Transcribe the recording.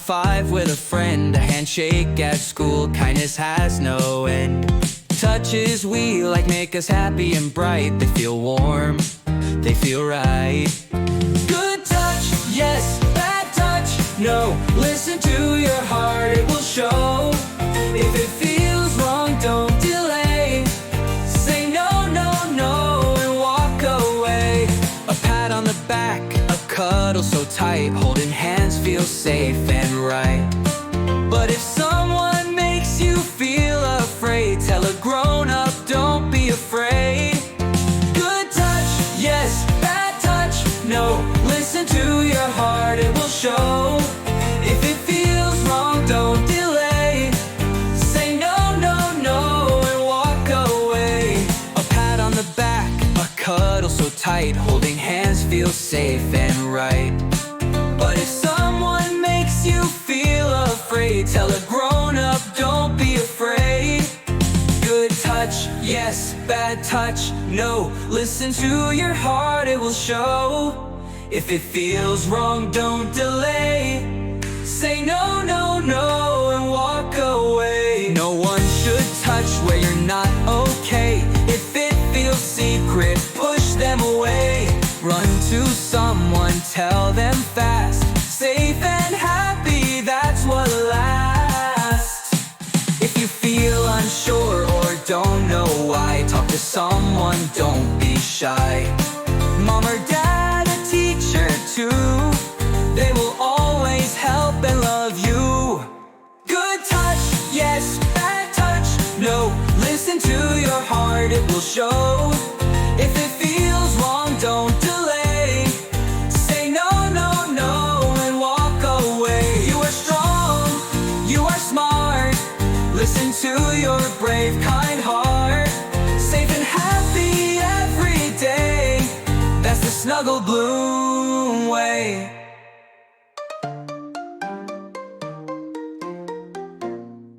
five with a friend, a handshake at school, kindness has no end. Touches we like make us happy and bright. They feel warm, they feel right. Good touch, yes, bad touch, no. Listen to your heart, it will show. If it feels wrong, don't delay. Say no, no, no, and walk away. A pat on the back, a cuddle so tight, holding hands feels safe and right. But if someone makes you feel afraid, tell a grown-up, don't be afraid. Good touch, yes, bad touch, no. Listen to your heart, it will show. If it feels wrong, don't delay. Say no, no, no, and walk away. A pat on the back, a cuddle so tight, holding hands feels safe and right. But if someone makes you feel afraid, tell a grown-up, don't be afraid. Good touch, yes, bad touch, no. Listen to your heart, it will show. If it feels wrong, don't delay. Say no, no, no, and walk away. No one should touch where you're not okay. If it feels secret, push them away. Run to someone, tell them fast. Safe and happy, that's what lasts. If you feel unsure or don't know why, talk to someone, don't be shy. Mom or dad, a teacher too, they will always help and love you. Good touch, yes, bad touch, no. Listen to your heart, it will show. If it feels wrong, don't delay. Say no, no, no, and walk away. You are strong, you are smart. Listen to your brave, kind heart. Safe and happy every day, that's the snuggle bloom.